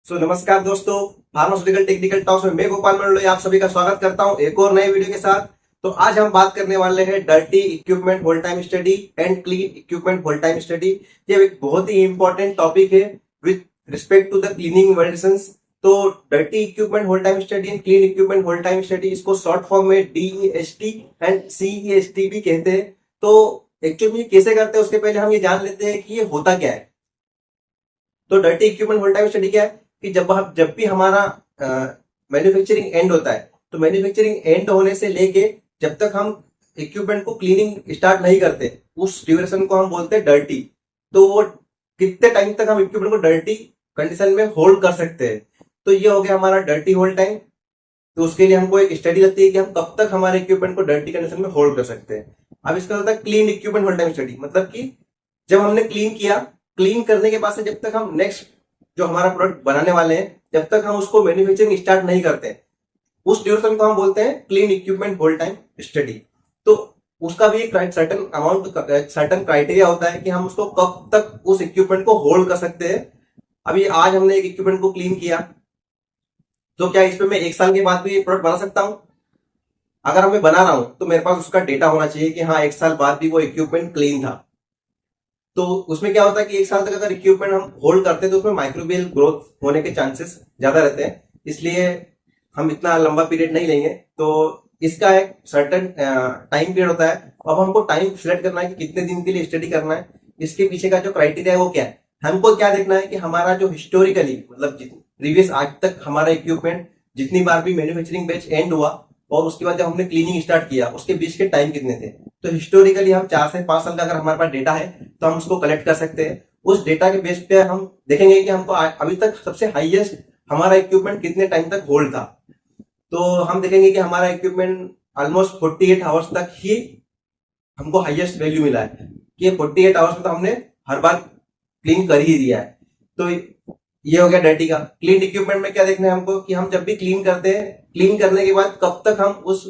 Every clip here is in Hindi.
नमस्कार दोस्तों, फार्मास्यूटिकल टेक्निकल टॉक्स में मैं गोपाल मंडलोई आप सभी का स्वागत करता हूं एक और नए वीडियो के साथ। तो आज हम बात करने वाले हैं dirty equipment hold time study and clean equipment hold time study. ये एक बहुत ही इंपॉर्टेंट टॉपिक है with respect to the cleaning medicines. तो dirty equipment hold time study and clean equipment hold time study, इसको शॉर्ट फॉर्म में DEST एंड CEST भी कहते हैं। तो एक्चुअली कैसे करते हैं उसके पहले हम ये जान लेते हैं कि ये होता क्या है। तो dirty equipment hold time study क्या है कि जब भी हमारा मैन्युफैक्चरिंग एंड होता है, तो मैन्युफैक्चरिंग एंड होने से लेके जब तक हम इक्विपमेंट को क्लीनिंग स्टार्ट नहीं करते, उस ड्यूरेशन को हम बोलते हैं डर्टी। तो वो कितने टाइम तक हम इक्विपमेंट को डर्टी कंडीशन में होल्ड कर सकते हैं, तो ये हो गया हमारा डर्टी होल्ड टाइम। तो उसके लिए हमको एक स्टडी लगती है कि हम कब तक हमारे इक्विपमेंट को डर्टी कंडीशन में होल्ड कर सकते हैं। अब इसका होता है clean equipment hold time study, मतलब कि जब हमने क्लीन किया, क्लीन करने के बाद से जब तक हम नेक्स्ट जो हमारा प्रोडक्ट बनाने वाले हैं, जब तक हम उसको मैन्युफैक्चरिंग स्टार्ट नहीं करते, उस ड्यूरेशन को हम बोलते हैं clean equipment hold time study. तो उसका भी एक सर्टन अमाउंट, सर्टन क्राइटेरिया होता है कि हम उसको कब तक उस इक्विपमेंट को होल्ड कर सकते हैं। अभी आज हमने एक इक्विपमेंट को क्लीन किया, तो क्या इस पे मैं 1 साल के बाद भी प्रोडक्ट बना सकता हूं? अगर मैं बना रहा हूं तो मेरे पास उसका डेटा होना चाहिए कि हाँ 1 साल बाद भी वो इक्विपमेंट क्लीन था। तो उसमें क्या होता है कि 1 साल तक अगर इक्विपमेंट हम होल्ड करते हैं तो उसमें माइक्रोबियल ग्रोथ होने के चांसेस ज्यादा रहते हैं, इसलिए हम इतना लंबा पीरियड नहीं लेंगे। तो इसका एक सर्टेन टाइम पीरियड होता है। अब हमको टाइम सिलेक्ट करना है कि कितने दिन के लिए स्टडी करना है। इसके पीछे का जो क्राइटेरिया है वो क्या है, हमको क्या देखना है कि हमारा जो हिस्टोरिकली, मतलब प्रीवियस आज तक हमारा इक्विपमेंट जितनी बार भी मैन्युफैक्चरिंग बैच एंड हुआ और उसके बाद जब हमने क्लीनिंग स्टार्ट किया, उसके बीच के टाइम कितने थे। तो हिस्टोरिकली हम 4 से 5 साल का अगर हमारे पास डेटा है तो हम उसको कलेक्ट कर सकते हैं। उस डेटा के बेस पे हम देखेंगे कि हमको अभी तक सबसे हाईएस्ट हमारा इक्विपमेंट कितने टाइम तक होल्ड था। तो हम देखेंगे कि हमारा इक्विपमेंट ऑलमोस्ट 48 आवर्स तक ही हमको हाईएस्ट वैल्यू मिला है कि 48 आवर्स में तो हमने हर बार क्लीन कर ही दिया है। तो ये हो गया डर्टी का। क्लीन इक्विपमेंट में क्या देखना है हमको कि हम जब भी क्लीन करते हैं, क्लीन करने के बाद कब तक हम उस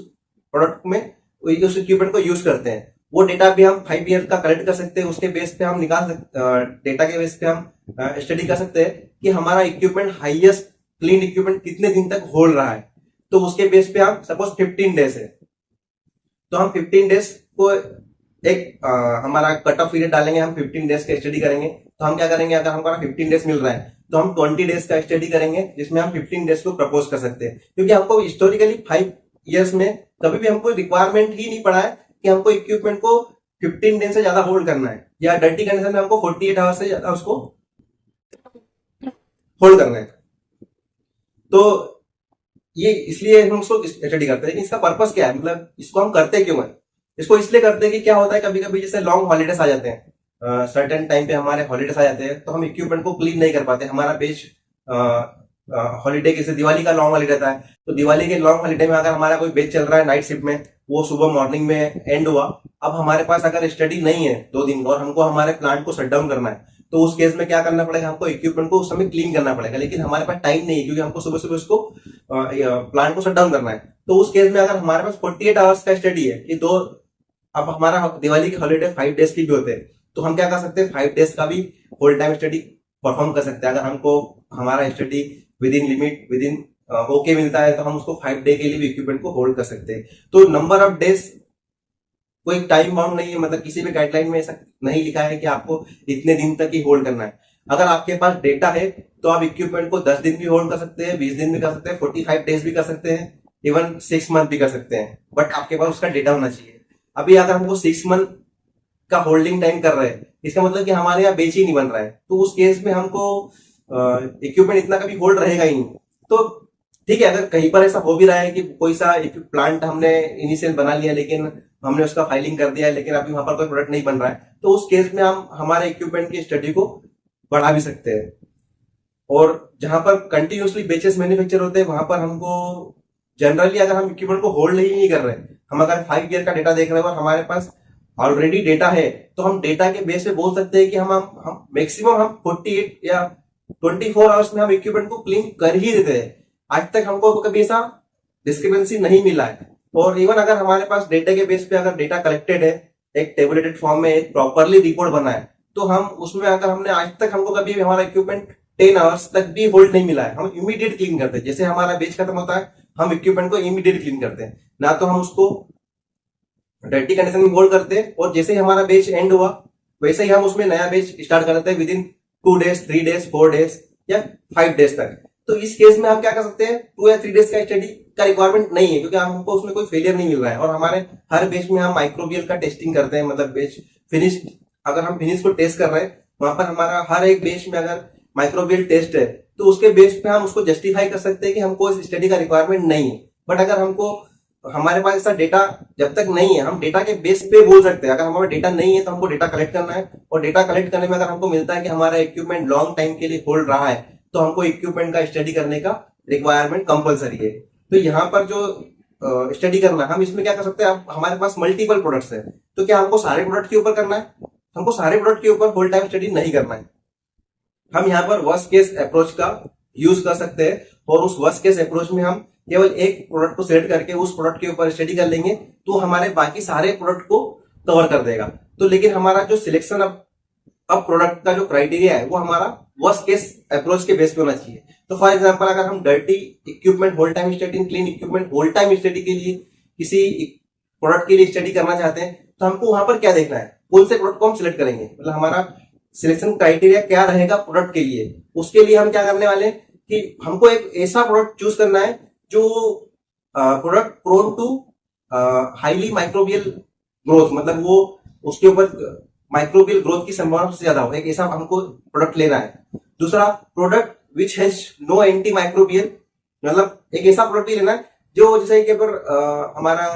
प्रोडक्ट में उस इक्विपमेंट को यूज करते हैं, वो डेटा भी हम 5 ईयर का कलेक्ट कर सकते हैं। उसके बेस पे हम निकाल सकते, डेटा के बेस पे हम स्टडी कर सकते हैं कि हमारा इक्विपमेंट हाईएस्ट क्लीन इक्विपमेंट कितने दिन तक होल्ड रहा है। तो उसके बेस पे हम सपोज 15 डेज है, तो हम 15 डेज को एक हमारा कट ऑफ पीरियड डालेंगे, हम 15 डेज का स्टडी करेंगे। तो हम क्या करेंगे, अगर हमारा 15 डेज मिल रहा है तो हम 20 डेज का स्टडी करेंगे, जिसमें हम 15 डेज को प्रपोज कर सकते हैं। क्योंकि हमको हिस्टोरिकली 5 ईयर्स में कभी भी हमको रिक्वायरमेंट ही नहीं पड़ा है कि हमको इक्विपमेंट को 15 दिन से ज्यादा होल्ड करना है, या डर्टी कंडीशन में हमको 48 आवर्स से ज्यादा उसको होल्ड करना है। तो ये इसलिए हम उसको स्टडी करते हैं। इसका पर्पस क्या है, मतलब इसको हम करते क्यों है। इसको इसलिए करते हैं कि क्या होता है, कभी कभी जैसे लॉन्ग हॉलीडेज आ जाते हैं, सर्टेन टाइम पे हमारे हॉलीडेज आ जाते हैं, तो हम इक्विपमेंट को क्लीन नहीं कर पाते। हमारा बेच हॉलीडे जैसे दिवाली का लॉन्ग हॉलीडे रहता है, तो दिवाली के लॉन्ग हॉलीडे में अगर हमारा कोई बेच चल रहा है नाइट शिफ्ट में, वो सुबह मॉर्निंग में एंड हुआ, अब हमारे पास अगर स्टडी नहीं है 2 दिन और हमको हमारे प्लांट को शट डाउन करना है, तो उस केस में क्या करना पड़ेगा, हमको इक्विपमेंट को उस समय क्लीन करना पड़ेगा। लेकिन हमारे पास टाइम नहीं है क्योंकि हमको सुबह सुबह उसको प्लांट को शट डाउन करना है। तो उस केस में अगर हमारे पास 48 आवर्स का स्टडी है कि अब हमारा दिवाली के हॉलीडे 5 डेज की भी होते हैं, तो हम क्या कर सकते हैं, 5 डेज का भी होल्ड टाइम स्टडी परफॉर्म कर सकते हैं। अगर हमको हमारा study with in limit, with in okay मिलता है, तो हम उसको 5 डे के लिए भी इक्विपमेंट को होल्ड कर सकते हैं। तो नंबर ऑफ डेज कोई टाइम बाउंड नहीं है, मतलब किसी भी गाइडलाइन में ऐसा नहीं लिखा है कि आपको इतने दिन तक ही होल्ड करना है। अगर आपके पास डेटा है तो आप इक्विपमेंट को 10 दिन भी होल्ड कर सकते हैं, 20 दिन भी कर सकते हैं, 45 डेज भी कर सकते हैं, इवन 6 मंथ भी कर सकते हैं, बट आपके पास उसका डेटा होना चाहिए। अभी अगर हमको 6 मंथ का होल्डिंग टाइम कर रहे हैं, इसका मतलब कि हमारे यहाँ बेच ही नहीं बन रहा है, तो उस केस में हमको इक्विपमेंट इतना कभी होल्ड रहेगा ही नहीं। तो ठीक है, अगर कहीं पर ऐसा हो भी रहा है कि कोई सा प्लांट हमने इनिशियल बना लिया, लेकिन हमने उसका फाइलिंग कर दिया है, लेकिन अभी वहां पर कोई प्रोडक्ट नहीं बन रहा है, तो उस केस में हम हमारे इक्विपमेंट की स्टडी को बढ़ा भी सकते हैं। और जहां पर कंटिन्यूसली बेचेस मैन्युफैक्चर होते हैं, वहां पर हमको जनरली अगर हम इक्विपमेंट को होल्ड ही नहीं कर रहे, हम अगर 5 ईयर का डेटा देख रहे हैं और हमारे पास ऑलरेडी डेटा है, तो हम डेटा के बेस पे बोल सकते हैं कि हम मैक्सिमम हम 48 या 24 आवर्स में हम इक्विपमेंट को क्लीन कर ही देते हैं। आज तक हमको कभी ऐसा डिस्क्रिपेंसी नहीं मिला है। और इवन अगर हमारे पास डेटा के बेस पे अगर डेटा कलेक्टेड है, एक टेबुलेटेड फॉर्म में एक प्रॉपरली रिपोर्ट बना है, तो हम उसमें अगर हमने आज तक हमको कभी हमारा इक्विपमेंट 10 आवर्स तक भी होल्ड नहीं मिला है, हम इमीडिएट क्लीन करते हैं। जैसे हमारा बेच खत्म होता है, हम इक्विपमेंट को इमीडिएट क्लीन करते हैं, ना तो हम उसको डर्टी कंडीशन में होल्ड करते हैं। और जैसे ही हमारा बेच एंड हुआ, वैसे ही हम उसमें नया बेच स्टार्ट करते हैं with in 2 days, 3 days, 4 days या 5 डेज तक। तो इस केस में हम क्या कर सकते हैं, 2 या 3 डेज का स्टडी का रिक्वायरमेंट नहीं है, क्योंकि हमको उसमें कोई फेलियर नहीं मिल रहा है। और हमारे हर बेच में हम माइक्रोबियल का टेस्टिंग करते हैं, मतलब बेच फिनिश, अगर हम फिनिश को टेस्ट कर रहे हैं, वहां पर हमारा हर एक बेच में अगर माइक्रोबियल टेस्ट है, तो उसके बेस पे हम उसको जस्टिफाई कर सकते हैं कि हमको इस स्टडी का रिक्वायरमेंट नहीं है। बट अगर हमको, हमारे पास ऐसा डेटा जब तक नहीं है, हम डेटा के बेस पे बोल सकते हैं। अगर हमारा डेटा नहीं है तो हमको डेटा कलेक्ट करना है, और डेटा कलेक्ट करने में अगर हमको मिलता है कि हमारा इक्विपमेंट लॉन्ग टाइम के लिए होल्ड रहा है, तो हमको इक्विपमेंट का स्टडी करने का रिक्वायरमेंट कंपलसरी है। तो यहाँ पर जो स्टडी करना, हम इसमें क्या कर सकते हैं, अब हमारे पास मल्टीपल प्रोडक्ट्स है, तो क्या हमको सारे प्रोडक्ट के ऊपर करना है? हमको सारे प्रोडक्ट के ऊपर होल टाइम स्टडी नहीं करना है। हम यहाँ पर वर्स्ट केस अप्रोच का यूज कर सकते हैं, और उस वर्स्ट केस अप्रोच में हम केवल एक प्रोडक्ट को सिलेक्ट करके उस प्रोडक्ट के ऊपर स्टडी कर लेंगे, तो हमारे बाकी सारे प्रोडक्ट को कवर कर देगा। तो लेकिन हमारा जो सिलेक्शन अब प्रोडक्ट का जो क्राइटेरिया है, वो हमारा वर्स्ट केस अप्रोच के बेस पे होना चाहिए। तो फॉर एग्जांपल, अगर हम dirty equipment hold time study, clean equipment hold time study के लिए किसी प्रोडक्ट के लिए स्टडी करना चाहते हैं, तो हमको वहां पर क्या देखना है, कौन से प्रोडक्ट को हम सिलेक्ट करेंगे, मतलब हमारा सिलेक्शन क्राइटेरिया क्या रहेगा प्रोडक्ट के लिए। उसके लिए हम क्या करने वाले हैं कि हमको एक ऐसा प्रोडक्ट चूज करना है जो product prone to highly microbial growth, मतलब वो उसके ऊपर माइक्रोबियल ग्रोथ की संभावना सबसे ज्यादा हो, एक ऐसा हमको प्रोडक्ट लेना है। दूसरा, product which has no anti microbial, मतलब एक ऐसा प्रोडक्ट ही लेना है जो, जैसे कि अगर हमारा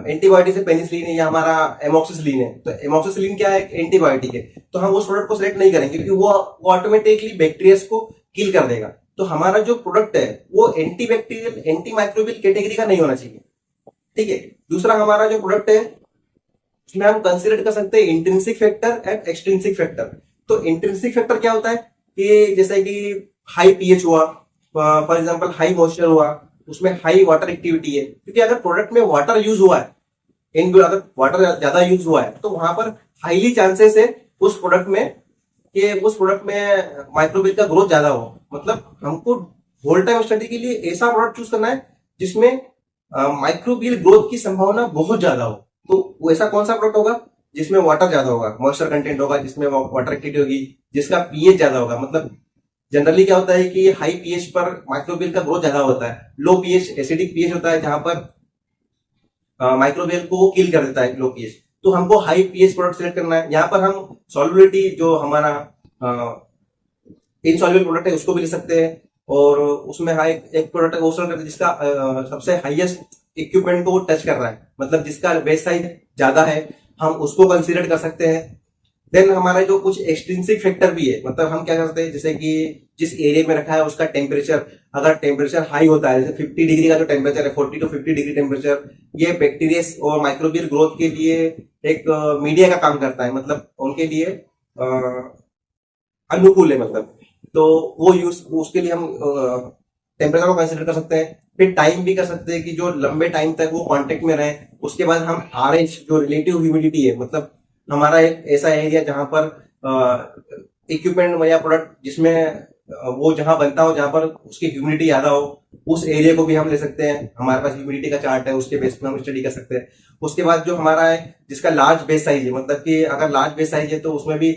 एंटीबायोटिक से पेनिसिलिन है या हमारा एमोक्सिसिलिन है, तो एमोक्सिसिलिन क्या है, एंटीबायोटिक है, तो हम उस प्रोडक्ट को सिलेक्ट नहीं करेंगे, क्योंकि वो ऑटोमेटिकली बैक्टीरिया को किल कर देगा। तो हमारा जो प्रोडक्ट है वो anti bacterial, anti microbial category का नहीं होना चाहिए, ठीक है। दूसरा, हमारा जो प्रोडक्ट है उसमें हम कंसीडर कर सकते हैं intrinsic factor and extrinsic factor. तो इंट्रिंसिक फैक्टर क्या होता है कि जैसे कि हाई पीएच हुआ, फॉर एग्जांपल हाई मॉइस्चर हुआ, उसमें हाई वाटर एक्टिविटी है, क्योंकि अगर प्रोडक्ट में वाटर यूज हुआ है, अगर वाटर ज्यादा यूज हुआ है, तो वहां पर हाईली चांसेस है उस प्रोडक्ट में माइक्रोबियल का ग्रोथ ज्यादा हो। मतलब हमको होल टाइम स्टडी के लिए ऐसा प्रोडक्ट चूज करना है जिसमें माइक्रोबियल ग्रोथ की संभावना बहुत ज्यादा हो। तो वो ऐसा कौन सा प्रोडक्ट होगा जिसमें वाटर ज्यादा होगा, मॉइस्चर कंटेंट होगा, जिसमें वाटर एक्टिविटी होगी, जिसका पीएच ज्यादा होगा। मतलब जनरली क्या होता है कि हाई पीएच पर माइक्रोबियल का ग्रोथ ज्यादा होता है, लो पीएच एसिडिक पीएच होता है जहां पर माइक्रोबियल को किल कर देता है लो पीएच। तो हमको हाई पीएच प्रोडक्ट सिलेक्ट करना है। यहाँ पर हम सॉल्युबिलिटी जो हमारा इनसॉल्युबल प्रोडक्ट है उसको भी ले सकते हैं, और उसमें हाई एक प्रोडक्ट वो सिलेक्ट करते हैं जिसका सबसे हाईएस्ट इक्विपमेंट को वो टच कर रहा है, मतलब जिसका बेस साइज ज्यादा है, हम उसको कंसीडर कर सकते हैं। देन हमारा जो कुछ एक्सट्रिंसिक फैक्टर भी है, मतलब हम क्या करते हैं, जैसे कि जिस एरिया में रखा है उसका टेम्परेचर, अगर टेम्परेचर हाई होता है, जैसे 50 डिग्री का जो टेम्परेचर है, 40 to 50 डिग्री टेम्परेचर, ये बैक्टीरिया और माइक्रोबियल ग्रोथ के लिए एक मीडिया का काम करता है, मतलब उनके लिए अनुकूल है। मतलब तो वो यूज, उसके लिए हम टेम्परेचर को कंसिडर कर सकते हैं। फिर टाइम भी कर सकते हैं कि जो लंबे टाइम तक वो कांटेक्ट में रहे। उसके बाद हम आरएच जो रिलेटिव ह्यूमिडिटी है, मतलब हमारा एक ऐसा एरिया जहां पर इक्विपमेंट या प्रोडक्ट जिसमें वो जहां बनता हो, जहां पर उसकी ह्यूमिडिटी ज्यादा हो, उस एरिया को भी हम ले सकते हैं। हमारे पास ह्यूमिडिटी का चार्ट है, उसके बेस पे हम स्टडी कर सकते हैं। उसके बाद जो हमारा है जिसका लार्ज बेस साइज है, मतलब कि अगर लार्ज बेस साइज है तो उसमें भी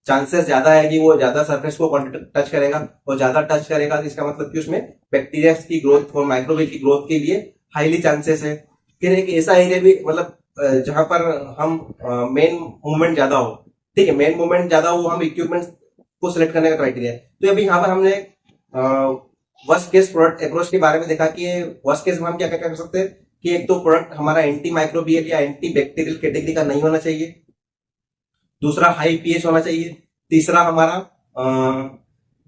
चांसेस ज्यादा है कि वो ज्यादा सरफेस को टच करेगा, और ज्यादा टच करेगा तो इसका मतलब कि उसमें बैक्टीरिया की ग्रोथ और माइक्रोबियल की ग्रोथ के लिए हाईली चांसेस है। फिर एक ऐसा एरिया भी, मतलब जहां पर हम मेन मूवमेंट ज्यादा हो, ठीक है, मेन मूवमेंट ज्यादा हो, हम इक्विपमेंट को सिलेक्ट करने का क्राइटेरिया है। तो अभी यहाँ पर हमने वर्स्ट केस प्रोडक्ट अप्रोच के बारे में देखा कि वर्स्ट केस में हम क्या क्या कर सकते हैं कि एक तो प्रोडक्ट हमारा एंटी माइक्रोबियल या एंटी बैक्टीरियल कैटेगरी का नहीं होना चाहिए, दूसरा हाई पीएच होना चाहिए, तीसरा हमारा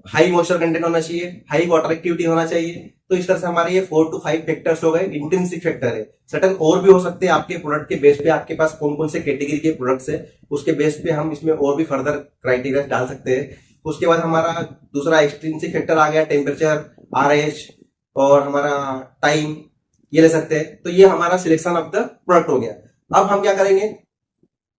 हाई मॉइस्चर कंटेंट होना चाहिए, हाई वाटर एक्टिविटी होना चाहिए। तो इस तरह से हमारे ये 4 to 5 फैक्टर्स हो गए, इंटेंसिव फैक्टर है। सटन और भी हो सकते हैं आपके प्रोडक्ट के बेस पे, आपके पास कौन कौन से कैटेगरी के प्रोडक्ट्स है उसके बेस पे हम इसमें और भी फर्दर क्राइटेरिया डाल सकते हैं। उसके बाद हमारा दूसरा एक्सट्रिंसिक फैक्टर आ गया, टेम्परेचर, आरएच और हमारा टाइम, ये ले सकते हैं। तो ये हमारा सिलेक्शन ऑफ द प्रोडक्ट हो गया। अब हम क्या करेंगे,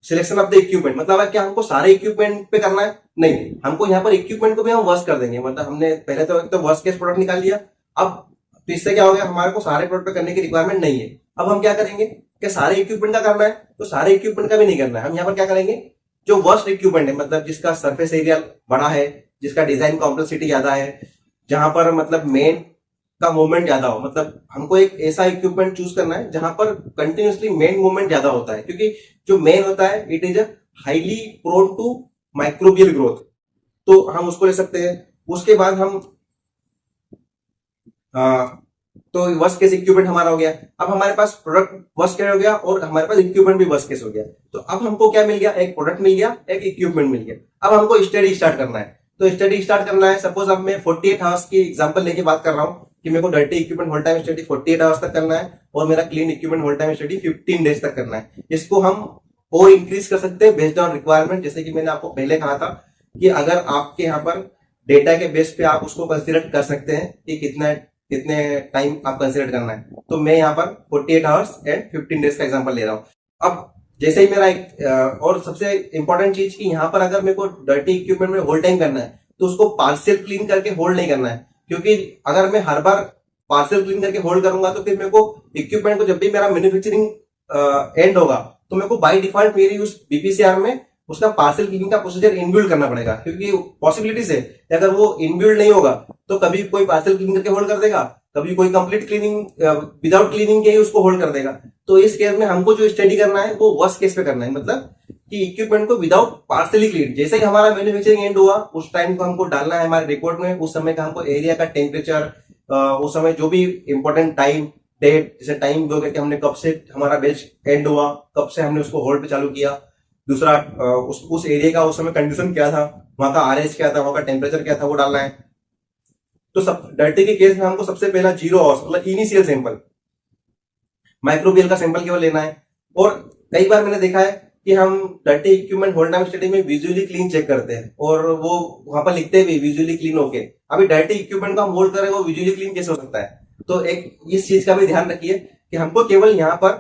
सिलेक्शन ऑफ द इक्विपमेंट, मतलब क्या हमको सारे इक्विपमेंट पे करना है? नहीं, हमको यहाँ पर इक्विपमेंट को भी हम वर्स्ट कर देंगे। मतलब हमने पहले तो वर्स्ट केस प्रोडक्ट निकाल लिया। अब तो इससे क्या हो गया, हमारे को सारे प्रोडक्ट करने की रिक्वायरमेंट नहीं है। अब हम क्या करेंगे कि सारे इक्विपमेंट का करना है, तो सारे इक्विपमेंट का भी नहीं करना है। हम यहाँ पर क्या करेंगे, जो वर्स्ट इक्विपमेंट है, मतलब जिसका सरफेस एरिया बड़ा है, जिसका डिजाइन कॉम्प्लेक्सिटी ज्यादा है, जहां पर मतलब मेन का मूवमेंट ज्यादा हो, मतलब हमको एक ऐसा इक्विपमेंट चूज करना है जहां पर कंटिन्यूसली मेन मूवमेंट ज्यादा होता है। क्योंकि जो मेन होता है it is highly prone to microbial growth, तो हम उसको ले सकते हैं। उसके बाद हम तो वर्स्ट केस इक्विपमेंट हमारा हो गया। अब हमारे पास प्रोडक्ट वर्स्ट केस हो गया और हमारे पास इक्विपमेंट भी वर्स्ट केस हो गया। तो अब हमको क्या मिल गया, एक प्रोडक्ट मिल गया, एक इक्विपमेंट मिल गया। अब हमको स्टडी स्टार्ट करना है। तो स्टडी स्टार्ट करना है, सपोज अब मैं 48 आवर्स की एग्जांपल लेके बात कर रहा हूँ कि मेरे को dirty equipment hold time study 48 hours तक करना है और मेरा clean equipment hold time study 15 days तक करना है। इसको हम और इंक्रीज कर सकते हैं बेस्ड ऑन रिक्वायरमेंट। जैसे कि मैंने आपको पहले कहा था कि अगर आपके यहाँ पर डेटा के बेस पे आप उसको कंसिडर कर सकते हैं कि कितने टाइम आप कंसिडर करना है। तो मैं यहाँ पर 48 आवर्स एंड 15 डेज का एग्जांपल ले रहा हूँ। अब जैसे ही मेरा एक और सबसे इंपॉर्टेंट चीज की यहाँ पर अगर मेरे को डर्टी इक्विपमेंट में होल्ड टाइम करना है तो उसको पार्शियल क्लीन करके होल्ड नहीं करना है। क्योंकि अगर मैं हर बार पार्शियल क्लीन करके होल्ड करूंगा तो फिर मेरे को इक्विपमेंट को जब भी मेरा मैन्युफैक्चरिंग एंड होगा तो मेरे को बाय डिफॉल्ट मेरी उस बीपीसीआर में उसका पार्शियल क्लीनिंग का प्रोसीजर इनबिल्ड करना पड़ेगा। क्योंकि पॉसिबिलिटीज है अगर वो इनबिल्ड नहीं होगा तो कभी कोई पार्शियल क्लीनिंग करके होल्ड कर देगा, कभी कोई कंप्लीट क्लीनिंग विदाउट क्लीनिंग के ही उसको होल्ड कर देगा। तो इस केस में हमको जो स्टडी करना है वो वर्स्ट केस पे करना है, मतलब कि इक्विपमेंट को विदाउट पार्शियली क्लीन। जैसे ही हमारा मैन्युफैक्चरिंग एंड हुआ उस टाइम को हमको डालना है हमारे रिपोर्ट में, उस समय का हमको एरिया का टेम्परेचर, उस समय जो भी इंपॉर्टेंट टाइम डेट, जैसे टाइम दो कि हमने कब से हमारा बैच एंड हुआ, कब से हमने उसको होल्ड पे चालू किया। दूसरा उस एरिया का उस समय कंडीशन क्या था, वहां का आरएच क्या था, वहां का टेम्परेचर क्या था, वो डालना है। तो सब डर्टी के केस में हमको सबसे पहला 0 आवर्स मतलब इनिशियल सैंपल माइक्रोबियल का सैंपल केवल लेना है। और कई बार मैंने देखा है कि हम dirty equipment hold time study में विजुअली क्लीन चेक करते हैं और वो वहां पर लिखते भी विजुअली क्लीन होके। अभी डर्टी इक्विपमेंट को हम होल्ड करें वो विजुअली क्लीन कैसे हो सकता है। तो एक इस चीज का भी ध्यान रखिए कि हमको केवल यहाँ पर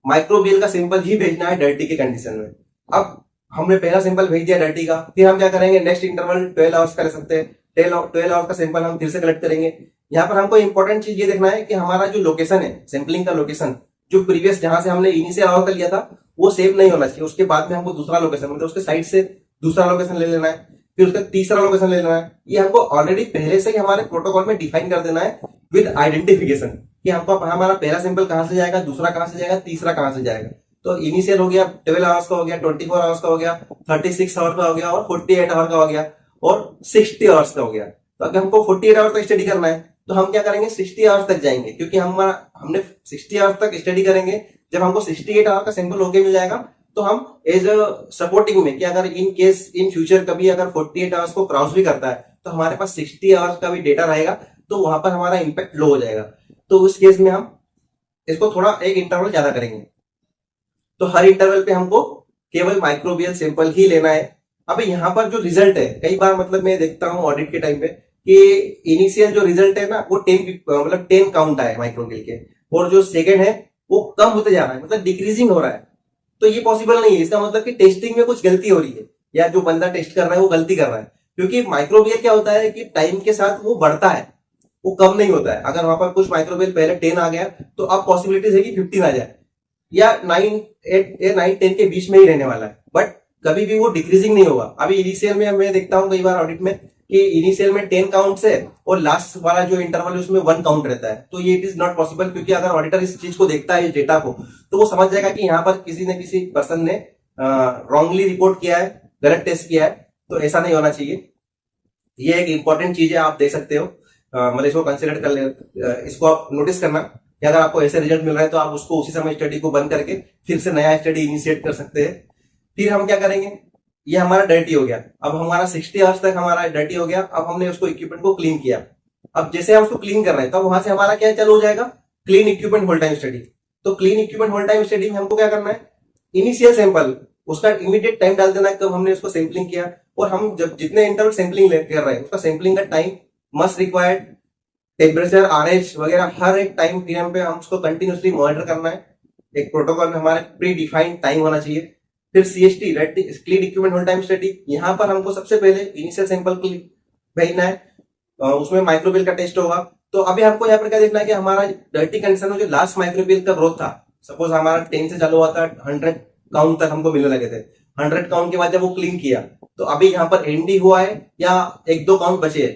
माइक्रोबियल का सैंपल ही भेजना है डर्टी के कंडीशन में। अब हमने पहला सैंपल भेज दिया डर्टी का, फिर हम क्या करेंगे, नेक्स्ट इंटरवल 12 आवर्स का ले सकते हैं। 12 आवर्स का सैंपल हम फिर से कलेक्ट करेंगे। यहाँ पर हमको इंपॉर्टेंट चीज ये देखना है कि हमारा जो लोकेशन है, सैंपलिंग का लोकेशन, जो प्रीवियस जहां से हमने इनिशियल आवर का लिया था वो सेम नहीं होना चाहिए। उसके बाद में हमको दूसरा लोकेशन, मतलब उसके साइड से दूसरा लोकेशन ले लेना है, फिर उसका तीसरा लोकेशन ले लेना है। ये हमको ऑलरेडी पहले से ही हमारे प्रोटोकॉल में डिफाइन कर देना है विद आइडेंटिफिकेशन कि हमको हमारा पहला सैंपल कहां से जाएगा, दूसरा कहां से जाएगा, तीसरा कहां से जाएगा। तो इनिशियल हो गया 12 आवर्स का हो गया, 24 आवर्स का हो गया, 36 आवर का हो गया और 48 आवर का हो गया और 60 आवर्स का हो गया। तो अगर हमको 48 आवर तक स्टडी करना है तो हम क्या करेंगे, 60 आवर्स तक जाएंगे। क्योंकि हमने 60 आवर्स तक स्टडी करेंगे। जब हमको 68 आवर का सैंपल होके मिल जाएगा तो हम एज अ सपोर्टिंग में कि अगर इन केस इन फ्यूचर कभी अगर 48 आवर्स को क्रॉस भी करता है तो हमारे पास 60 आवर्स का भी डेटा रहेगा, तो वहां पर हमारा इंपैक्ट लो हो जाएगा। तो उस केस में हम इसको थोड़ा एक इंटरवल ज्यादा करेंगे। तो हर इंटरवल पे हमको केवल माइक्रोबियल सैंपल ही लेना है। अब यहाँ पर जो रिजल्ट है, कई बार मतलब मैं देखता हूँ ऑडिट के टाइम पे कि इनिशियल जो रिजल्ट है ना वो 10 काउंट आए माइक्रोबियल के, और जो सेकंड है वो कम होते जा रहा है, मतलब डिक्रीजिंग हो रहा है। तो ये पॉसिबल नहीं है। इसका मतलब कि टेस्टिंग में कुछ गलती हो रही है या जो बंदा टेस्ट कर रहा है वो गलती कर रहा है। क्योंकि माइक्रोबियल क्या होता है कि टाइम के साथ वो बढ़ता है, वो कम नहीं होता है। अगर वहां पर कुछ माइक्रोबियल पहले 10 आ गया तो अब पॉसिबिलिटीज है कि 15 आ जाए या 9-10 के बीच में ही रहने वाला है, बट कभी भी वो डिक्रीजिंग नहीं होगा। अभी इनिशियल में मैं देखता हूँ कई बार ऑडिट में कि इनिशियल में 10 काउंट्स है और लास्ट वाला जो इंटरवल है उसमें 1 काउंट रहता है। तो ये इट इज नॉट पॉसिबल, क्योंकि अगर ऑडिटर इस चीज को देखता है, इस डेटा को, तो वो समझ जाएगा कि यहाँ पर किसी न किसी पर्सन ने रॉन्गली रिपोर्ट किया है, गलत टेस्ट किया है। तो ऐसा नहीं होना चाहिए। ये एक इंपॉर्टेंट चीज है, आप देख सकते हो। मतलब इसको कंसिडर कर ले, इसको आप नोटिस करना कि अगर आपको ऐसे रिजल्ट मिल रहा है तो आप उसको उसी समय स्टडी को बंद करके फिर से नया स्टडी इनिशिएट कर सकते हैं। फिर हम क्या करेंगे, ये हमारा डर्टी हो गया। अब हमारा 60 आवर्स तक हमारा डर्टी हो गया। अब हमने उसको इक्विपमेंट को क्लीन किया। अब जैसे हम उसको क्लीन कर रहे हैं तब वहां से हमारा क्या चालू हो जाएगा, clean equipment hold time study. तो clean equipment hold time study में हमको क्या करना है, इनिशियल सैंपल उसका इमीडिएट टाइम डाल देना है कब हमने उसको सैंपलिंग किया, और हम जब जितने इंटरवल सैंपलिंग कर रहे हैं उसका सैंपलिंग का time, must required, temperature, RH वगैरह हर एक टाइम पीरियड पे हम उसको कंटिन्यूसली मॉनिटर करना है। एक प्रोटोकॉल में हमारे प्री डिफाइंड टाइम होना चाहिए। फिर CST clean equipment hold time study, यहाँ पर हमको सबसे पहले इनिशियल सैंपल भेजना है, उसमें माइक्रोबियल का टेस्ट होगा। तो अभी हमको यहाँ पर क्या देखना है कि हमारा डर्टी कंडीशन में जो लास्ट माइक्रोबियल का ग्रोथ था, सपोज हमारा 10 से चालू हुआ था, 100 काउंट तक हमको मिलने लगे थे। 100 काउंट के बाद जब वो क्लीन किया तो अभी यहाँ पर एनडी हुआ है या 1-2 काउंट बचे है,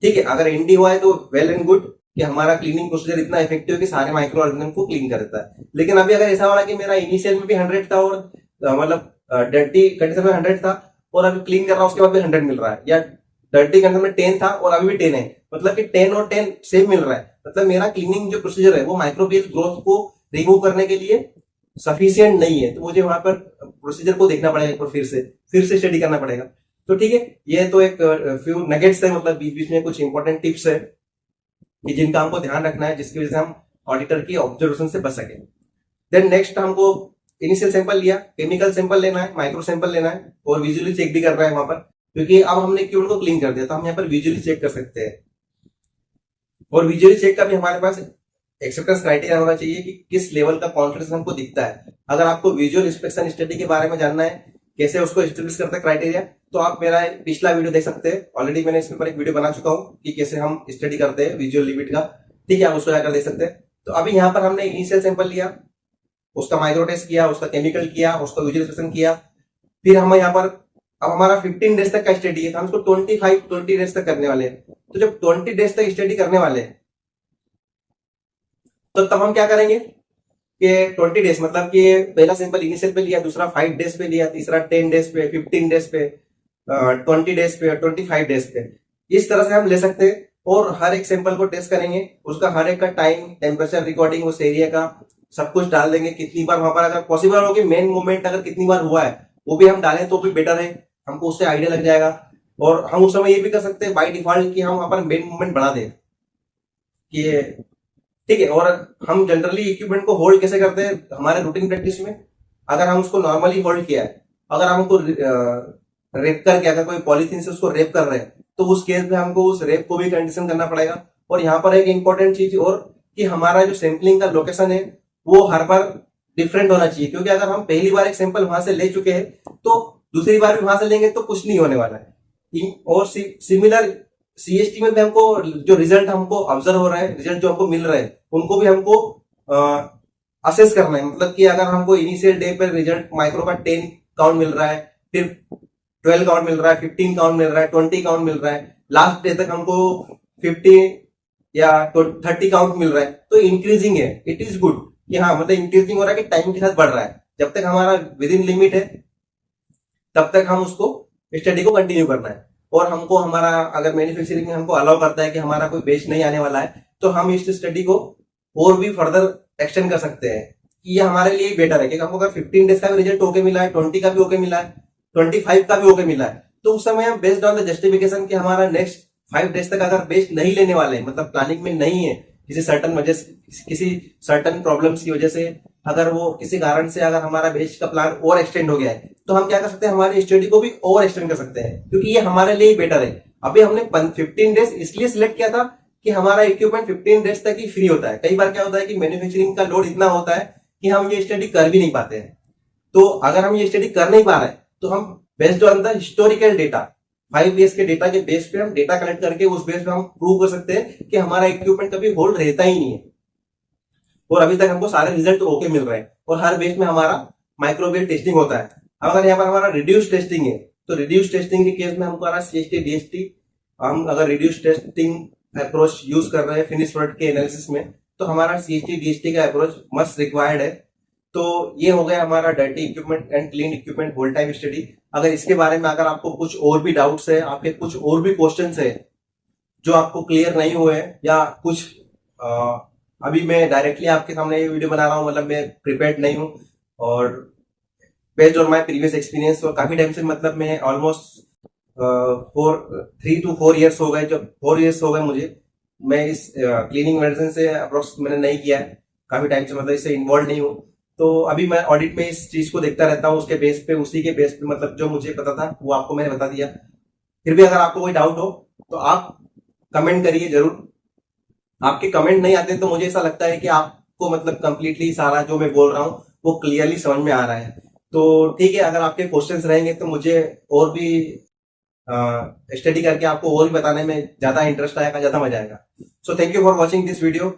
ठीक है। अगर एनडी हुआ है तो वेल एंड गुड कि हमारा क्लीनिंग प्रोसीजर इतना इफेक्टिव है कि सारे माइक्रो ऑर्गेनिज्म को क्लीन कर देता है। लेकिन अभी अगर ऐसा हो रहा कि मेरा इनिशियल में भी 100 था और मतलब डर्टी कंडीशन में 100 था और अभी क्लीन कर रहा हूं उसके बाद भी 100 मिल रहा है, या डर्टी कंडीशन में 10 था और अभी भी 10 है, मतलब कि 10 और 10 सेम मिल रहा है, मतलब मेरा क्लीनिंग जो प्रोसीजर है वो माइक्रोबियल ग्रोथ को रिमूव करने के लिए सफिशियंट नहीं है। तो मुझे वहां पर प्रोसीजर को देखना पड़ेगा, एक बार फिर से स्टडी करना पड़ेगा। तो ठीक है, ये तो एक फ्यू नगेट्स है, मतलब बीच बीच में कुछ इंपॉर्टेंट टिप्स है कि जिनका हमको ध्यान रखना है, जिसकी वजह से हम ऑडिटर की ऑब्जर्वेशन से बच सके। देन नेक्स्ट हमको इनिशियल सैंपल लिया, केमिकल सैंपल लेना है, माइक्रो सैंपल लेना है और विजुअली चेक भी करना है वहां पर, क्योंकि अब हमने इक्विपमेंट को क्लीन कर दिया तो हम यहाँ पर विजुअली चेक कर सकते हैं। और विजुअली चेक का भी हमारे पास एक्सेप्टेंस क्राइटेरिया होना चाहिए कि किस लेवल का कॉन्फिडेंस हमको दिखता है। अगर आपको विजुअल इंस्पेक्शन स्टडी के बारे में जानना है, कैसे उसको एस्टेब्लिश करता है क्राइटेरिया, तो आप मेरा पिछला वीडियो देख सकते हैं। ऑलरेडी मैंने इसके ऊपर एक वीडियो बना चुका हूँ कि कैसे हम स्टडी करते हैं विजुअल लिमिट का, ठीक है, आप उसको जाकर देख सकते हैं। तो अभी यहाँ पर हमने इनिशियल सैंपल लिया, उसका माइक्रो टेस्ट किया, उसका केमिकल किया, उसका विजुअल इंस्पेक्शन किया, फिर हम यहाँ पर अब हमारा 15 डेज तक का स्टडी है तो हम उसको 20 डेज तक करने वाले हैं। तो जब 20 डेज तक स्टडी करने वाले हैं तो तब हम क्या करेंगे कि 20 डेज मतलब कि पहला सैंपल इनिशियल पे लिया, दूसरा 5 डेज पे लिया, तीसरा 10 डेज पे, 15 डेज पे, 20 डेज पे, 25 डेज पे, इस तरह से हम ले सकते हैं। और हर एक सैंपल को टेस्ट करेंगे, उसका हर एक का टाइम, टेम्परेचर रिकॉर्डिंग, उस एरिया का सब कुछ डाल देंगे, कितनी बार वहां पर अगर पॉसिबल हो कि मेन मूवमेंट अगर कितनी बार हुआ है वो भी हम डालें तो भी बेटर है, हमको उससे आइडिया लग जाएगा। और हम उस समय ये भी कर सकते हैं बाय डिफॉल्ट कि हम वहां पर मेन मूवमेंट बढ़ा दें कि ठीक है। और हम जनरली इक्विपमेंट को होल्ड कैसे करते हैं हमारे रूटीन प्रैक्टिस में, अगर हम उसको नॉर्मली होल्ड किया है, अगर हम उसको रेप करके अगर कोई पॉलीथीन से उसको रेप कर रहे हैं तो उस केस में हमको उस रेप को भी कंडीशन करना पड़ेगा। और यहाँ पर एक इंपॉर्टेंट चीज और कि हमारा जो सैंपलिंग का लोकेशन है वो हर बार डिफरेंट होना चाहिए, क्योंकि अगर हम पहली बार एक सैंपल वहां से ले चुके हैं तो दूसरी बार भी वहां से लेंगे तो कुछ नहीं होने वाला है। और सिमिलर CST में भी हमको जो रिजल्ट हमको ऑब्जर्व हो रहा है, रिजल्ट जो हमको मिल रहे हैं उनको भी हमको असेस करना है। मतलब कि अगर हमको इनिशियल डे पर रिजल्ट माइक्रो का 10 काउंट मिल रहा है, फिर 12 काउंट मिल रहा है, 15 काउंट मिल रहा है, 20 काउंट मिल रहा है, लास्ट डे तक हमको 50 या 30 काउंट मिल रहा है, तो इंक्रीजिंग है, इट इज गुड कि हाँ मतलब इंक्रीजिंग हो रहा है कि टाइम के साथ बढ़ रहा है। जब तक हमारा विद इन लिमिट है तब तक हम उसको स्टडी को कंटिन्यू करना है। और हमको हमारा अगर मैन्युफैक्चरिंग में हमको अलाउ करता है कि हमारा कोई बेच नहीं आने वाला है तो हम इस स्टडी को और भी फर्दर एक्सटेंड कर सकते हैं कि ये हमारे लिए बेटर है। क्योंकि हमको अगर 15 डेज का भी रिजल्ट ओके मिला है, 20 का भी ओके मिला है, 25 का भी ओके मिला है, तो उस समय हम बेस्ड ऑन द जस्टिफिकेशन कि हमारा नेक्स्ट 5 डेज तक अगर बेच नहीं लेने वाले हैं, मतलब प्लानिंग में नहीं है किसी सर्टन वजह से, किसी सर्टन प्रॉब्लम्स की वजह से, अगर वो किसी कारण से अगर हमारा बेच का प्लान और एक्सटेंड हो गया है तो हम क्या कर सकते हैं, हमारी स्टडी को भी और एक्सटेंड कर सकते हैं, क्योंकि ये हमारे लिए बेटर है। अभी हमने 15 डेज इसलिए सिलेक्ट किया था कि हमारा इक्विपमेंट 15 डेज तक ही फ्री होता है। कई बार क्या होता है कि मैन्युफैक्चरिंग का लोड इतना होता है कि हम ये स्टडी कर भी नहीं पाते हैं। तो अगर हम ये स्टडी कर नहीं पा रहे तो हम based on the historical data, 5 years के डेटा के बेस पे हम डेटा कलेक्ट करके उस बेस पे हम प्रूव कर सकते हैं कि हमारा इक्विपमेंट कभी होल्ड रहता ही नहीं है और अभी तक हमको सारे रिजल्ट ओके मिल रहे हैं और हर बेस में हमारा माइक्रोबियल टेस्टिंग होता है। अब अगर यहाँ पर हमारा रिड्यूस टेस्टिंग है तो रिड्यूस टेस्टिंग के केस में हमको CST DST, हम अगर रिड्यूस टेस्टिंग अप्रोच यूज कर रहे हैं फिनिश प्रोडक्ट के एनालिसिस में तो हमारा CST DST का अप्रोच मस्ट रिक्वायर्ड है। तो ये हो गया हमारा dirty equipment and clean equipment hold time study. अगर इसके बारे में अगर आपको कुछ और भी डाउट्स है, आपके कुछ और भी क्वेश्चंस है जो आपको क्लियर नहीं हुए या कुछ अभी मैं डायरेक्टली आपके सामने ये वीडियो बना रहा हूँ, मतलब मैं प्रिपेयर्ड नहीं हूँ और based on my previous experience, और काफी टाइम से मतलब मैं ऑलमोस्ट 3 to 4 years हो गए, जब 4 years हो गए मुझे, मैं इस क्लीनिंग मेडिसिन से अप्रोक्स मैंने नहीं किया है काफी टाइम से, मतलब इससे इन्वॉल्व नहीं हूँ। तो अभी मैं ऑडिट में इस चीज को देखता रहता हूँ, उसके बेस पे, उसी के बेस पे मतलब जो मुझे पता था वो आपको मैंने बता दिया। फिर भी अगर आपको कोई डाउट हो तो आप कमेंट करिए जरूर। आपके कमेंट नहीं आते तो मुझे ऐसा लगता है कि आपको मतलब कंप्लीटली सारा जो मैं बोल रहा हूँ वो क्लियरली समझ में आ रहा है। तो ठीक है, अगर आपके क्वेश्चंस रहेंगे तो मुझे और भी स्टडी करके आपको और भी बताने में ज्यादा इंटरेस्ट आएगा, ज्यादा मजा आएगा। So thank you for watching this video.